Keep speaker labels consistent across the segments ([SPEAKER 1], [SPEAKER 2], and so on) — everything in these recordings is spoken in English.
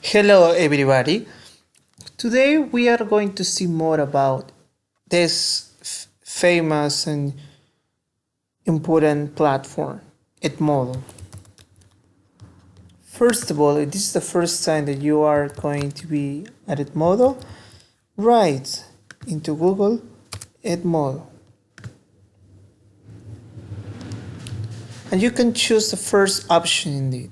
[SPEAKER 1] Hello everybody. Today we are going to see more about this famous and important platform, Edmodo. First of all, if this is the first time that you are going to be at Edmodo, write into Google Edmodo. And you can choose the first option indeed.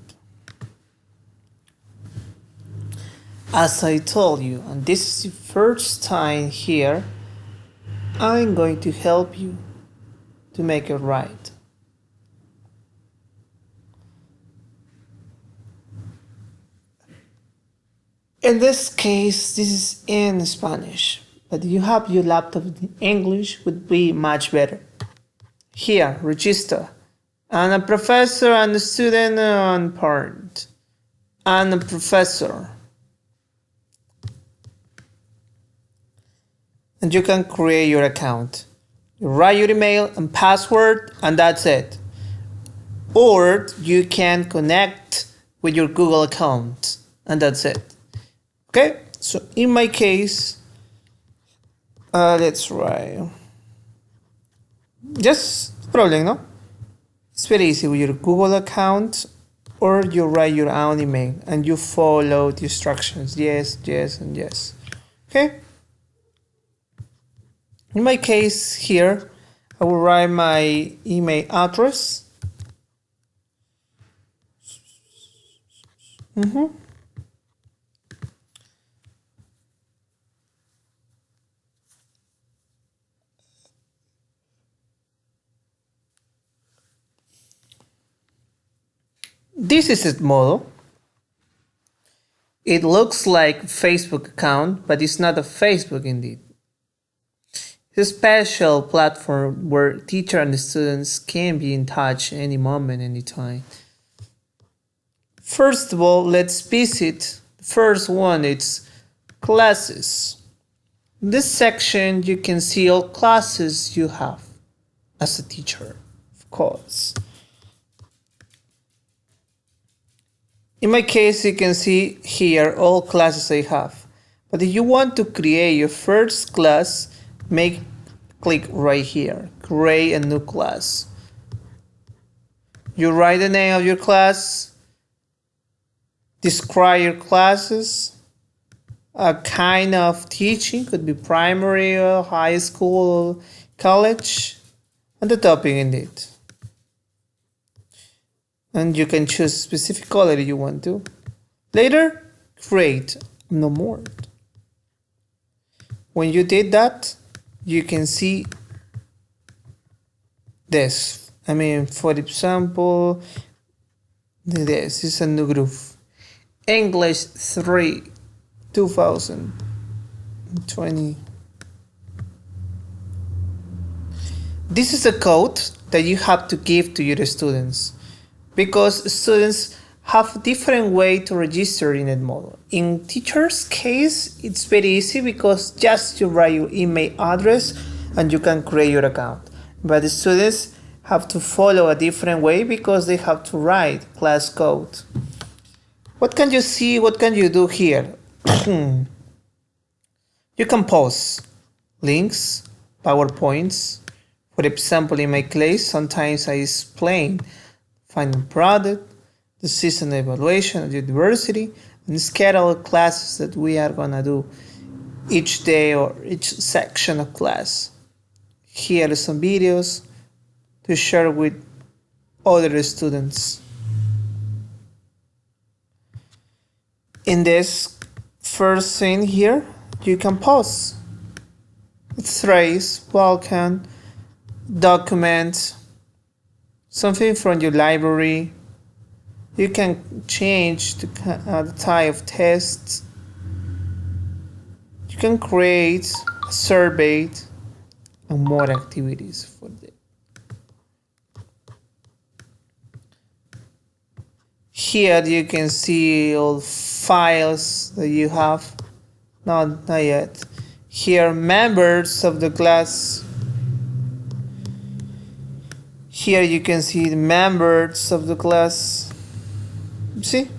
[SPEAKER 1] As I told you, and this is the first time here, I'm going to help you to make it right. In this case, this is in Spanish, but you have your laptop in English would be much better. Here, register. And a professor and a student and parent. And a professor. And you can create your account. You write your email and password and that's it. Or you can connect with your Google account and that's it. Okay, so in my case, let's try. Just problem, no? It's very easy with your Google account, or you write your own email and you follow the instructions. Yes, yes, and yes. Okay. In my case here, I will write my email address. This is Edmodo. It looks like Facebook account, but it's not a Facebook indeed. It's a special platform where teacher and students can be in touch any moment, anytime. First of all, let's visit the first one. It's classes. In this section, you can see all classes you have as a teacher, of course. In my case, you can see here all classes I have. But if you want to create your first class, click right here, create a new class. You write the name of your class, describe your classes, a kind of teaching, could be primary or high school, college, and the topic indeed. And you can choose a specific color you want to. Later, create no more. When you did that, you can see this. For example, this is a new group. English 3, 2020. This is a code that you have to give to your students, because students have a different way to register in Edmodo. In teacher's case, it's very easy because just you write your email address and you can create your account. But the students have to follow a different way because they have to write class code. What can you see? What can you do here? You can post links, PowerPoints. For example, in my class, sometimes I explain final product, the season evaluation of the university, and schedule classes that we are gonna do each day or each section of class. Here are some videos to share with other students. In this first thing here, you can pause. Trace, welcome, document, something from your library. You can change the type of tests. You can create a survey and more activities for them. Here you can see all files that you have. Not yet. Here, members of the class. Here you can see the members of the class. See?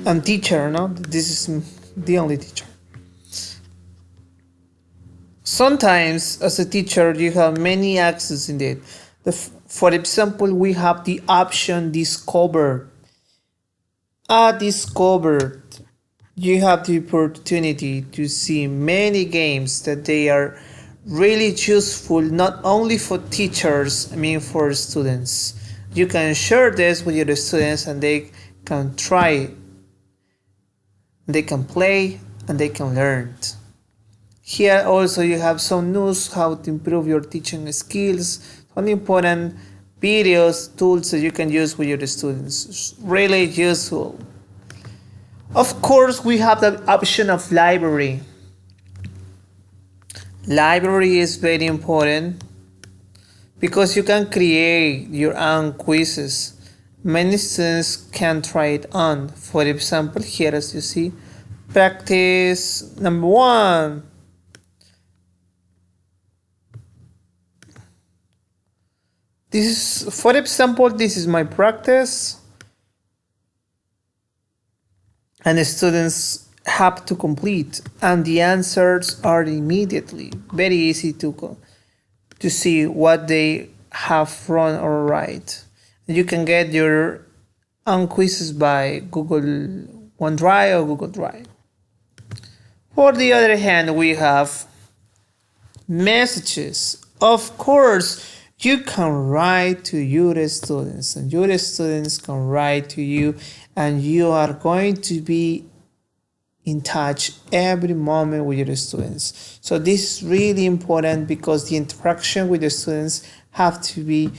[SPEAKER 1] and teacher, no? This is the only teacher. Sometimes, as a teacher, you have many access indeed. For example, we have the option discover. Discovered, you have the opportunity to see many games that they are really useful not only for teachers, I mean for students. You can share this with your students and they can try, they can play, and they can learn. Here also you have some news how to improve your teaching skills, some important videos, tools that you can use with your students. It's really useful. Of course, we have the option of library. Library is very important because you can create your own quizzes. Many students can try it on. For example, here as you see, practice number 1. This is, for example, this is my practice. And the students have to complete, and the answers are immediately very easy to see what they have wrong or right. You can get your own quizzes by Google OneDrive or Google Drive. For the other hand, we have messages. Of course, you can write to your students, and your students can write to you, and you are going to be in touch every moment with your students. So this is really important because the interaction with the students have to be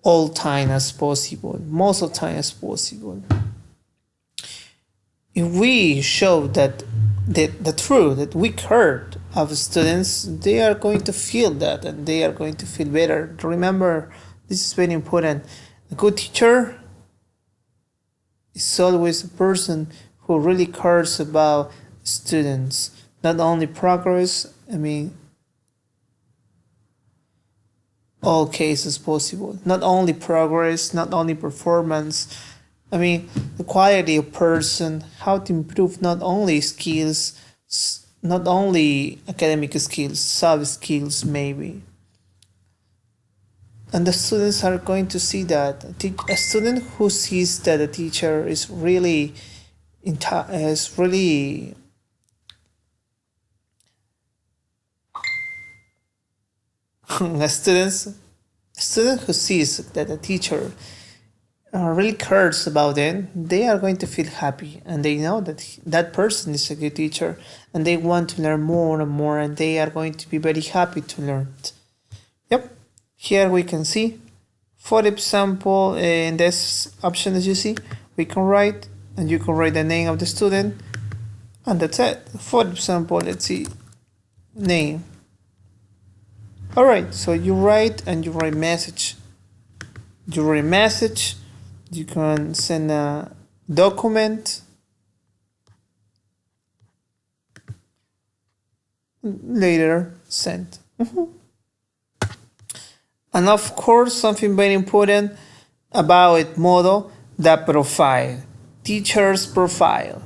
[SPEAKER 1] all time as possible, most of the time as possible. If we show that the truth that we cared of students, they are going to feel that and they are going to feel better. Remember, this is very important. A good teacher is always a person who really cares about students, not only progress, I mean all cases possible, not only progress, not only performance, I mean the quality of person, how to improve not only skills, not only academic skills, soft skills maybe. And the students are going to see that. A student who sees that a teacher is really a student who sees that a teacher really cares about them, they are going to feel happy, and they know that that person is a good teacher, and they want to learn more and more, and they are going to be very happy to learn. Yep, here we can see, for example, in this option as you see, we can write, and you can write the name of the student, and that's it. For example, let's see, name. Alright, so you write and you write message. You write message, you can send a document, later send. And of course, something very important about Edmodo, the profile, teacher's profile.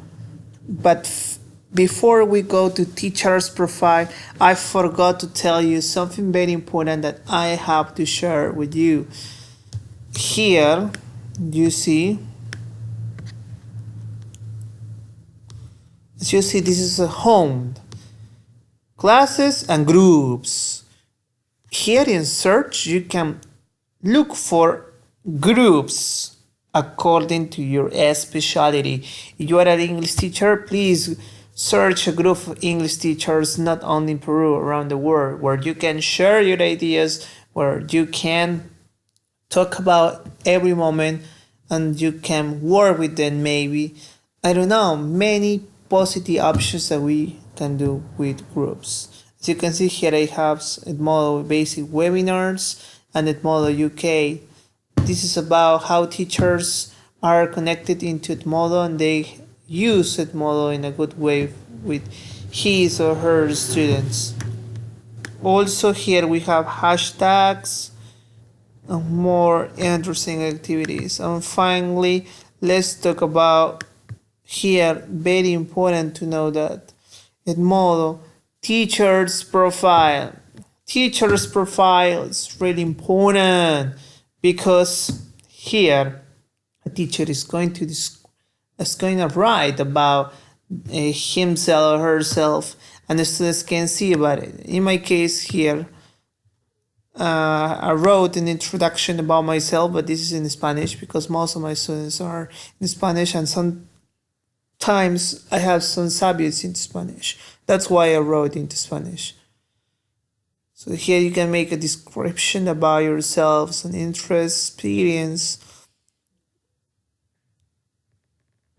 [SPEAKER 1] But before we go to teacher's profile, I forgot to tell you something very important that I have to share with you. Here, you see, as you see, this is a home, classes and groups. Here in search, you can look for groups according to your specialty. If you are an English teacher, please search a group of English teachers, not only in Peru, around the world, where you can share your ideas, where you can talk about every moment, and you can work with them maybe. I don't know, many positive options that we can do with groups. As you can see here, I have Edmodo basic webinars and Edmodo UK. This is about how teachers are connected into Edmodo and they use Edmodo in a good way with his or her students. Also here we have hashtags and more interesting activities. And finally, let's talk about Here, very important to know that Edmodo, teacher's profile. Teacher's profile is really important because here a teacher is going to write about himself or herself, and the students can see about it. In my case here, I wrote an introduction about myself, but this is in Spanish because most of my students are in Spanish, and sometimes I have some subjects in Spanish. That's why I wrote into Spanish. So here you can make a description about yourself, some interest, experience,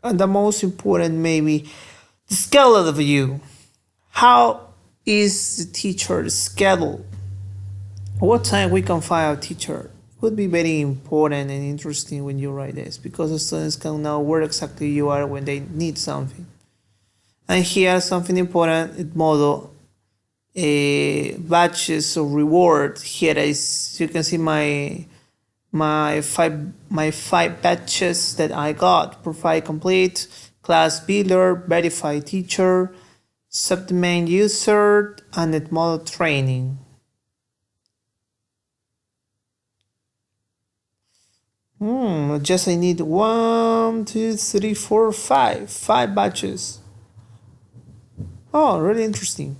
[SPEAKER 1] and the most important maybe the schedule of you. How is the teacher's schedule? What time we can find a teacher would be very important and interesting when you write this because the students can know where exactly you are when they need something. And here something important, Edmodo, badges or reward. Here is you can see my five badges that I got: profile complete, class builder, verified teacher, subdomain user, and Edmodo training. Just I need 1, 2, 3, 4, 5. 5 badges. Oh, really interesting.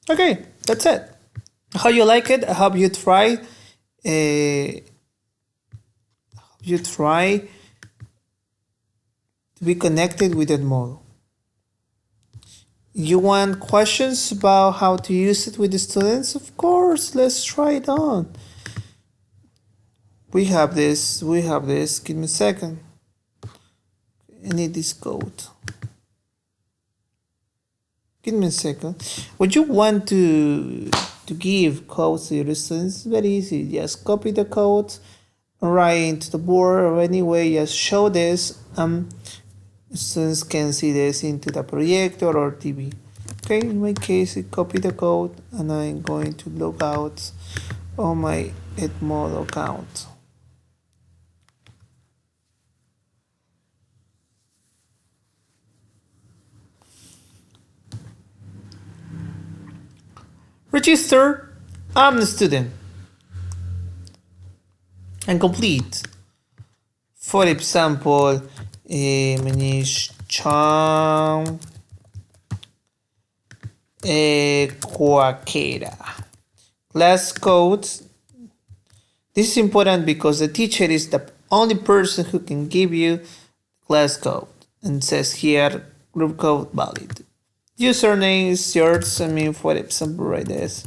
[SPEAKER 1] Okay, that's it. How you like it? I hope you try. You try to be connected with Edmodo. You want questions about how to use it with the students? Of course, let's try it on. We have this. Give me a second. I need this code. Give me a second. Would you want to give codes to your students? It's very easy. Just copy the code, write into the board, or anyway, just show this. Students can see this into the projector or TV. Okay, in my case, I copy the code and I'm going to log out on my Edmodo account. Register, I'm the student, and complete. For example, Manish Chang Quaquera. Class code. This is important because the teacher is the only person who can give you class code. And it says here, group code valid. Username is yours. I mean, for example, right this.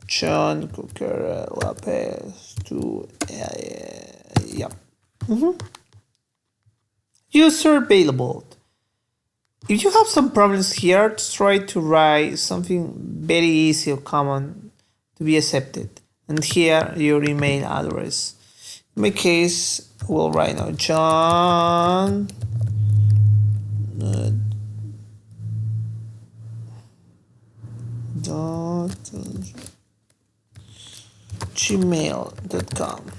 [SPEAKER 1] John Quaquera Lopez to yeah. User available. If you have some problems here, try to write something very easy or common to be accepted. And here your email address. In my case, we'll write now John gmail.com.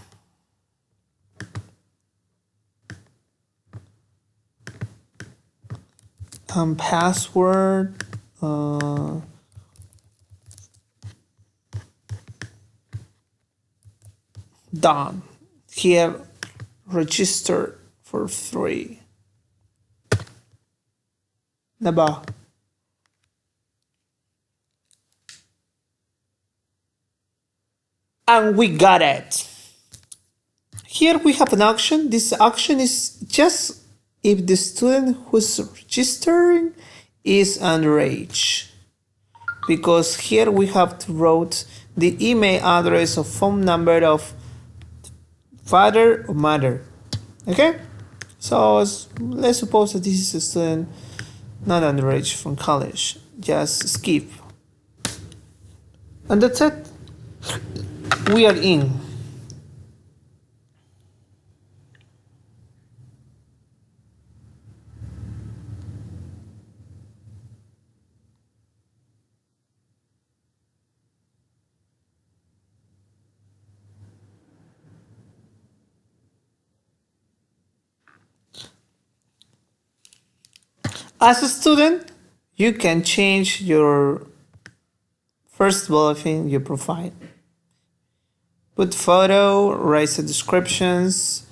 [SPEAKER 1] Password done. Here register for free. Naba. And we got it. Here we have an action. This action is just if the student who's registering is underage. Because here we have to write the email address or phone number of father or mother. Okay? So let's suppose that this is a student not underage from college. Just skip. And that's it. We are in. As a student, you can change your first bulletin, your profile. Put photo, write the descriptions,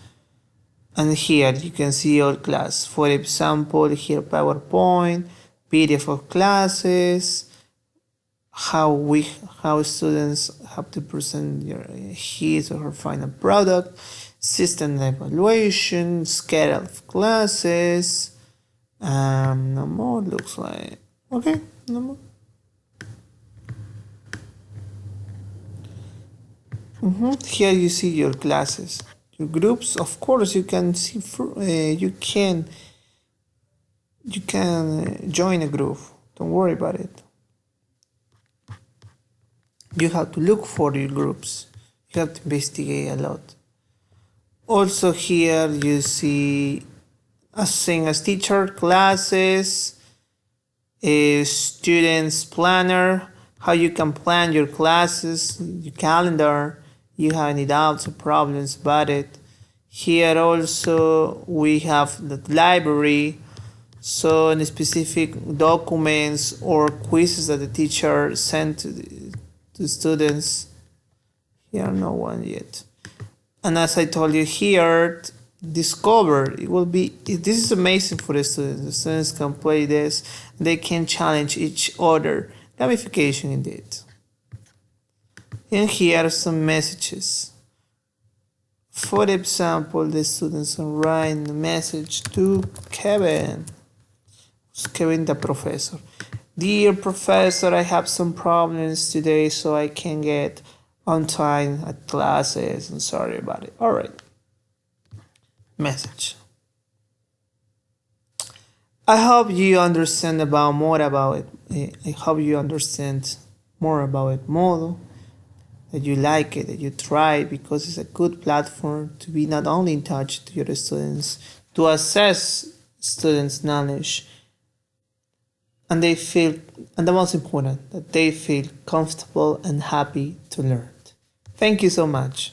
[SPEAKER 1] and here you can see all class. For example, here PowerPoint, PDF of classes, how students have to present his or her final product, system evaluation, schedule of classes, no more looks like okay, no more. Here you see your classes, your groups. Of course, you can see you can join a group. Don't worry about it. You have to look for your groups. You have to investigate a lot. Also here you see as teacher, classes, students planner, how you can plan your classes, your calendar. You have any doubts or problems about it. Here also we have the library, so any specific documents or quizzes that the teacher sent to students. Here no one yet. And as I told you here, discover, it will be, this is amazing for the students. The students can play this, they can challenge each other. Gamification indeed. And here are some messages. For example, the students are writing a message to Kevin. Kevin the professor. Dear professor, I have some problems today, so I can get on time at classes. I'm sorry about it. All right. Message. I hope you understand more about it. I hope you understand more about Edmodo, that you like it, that you try it, because it's a good platform to be not only in touch to your students, to assess students' knowledge, and the most important, that they feel comfortable and happy to learn. Thank you so much.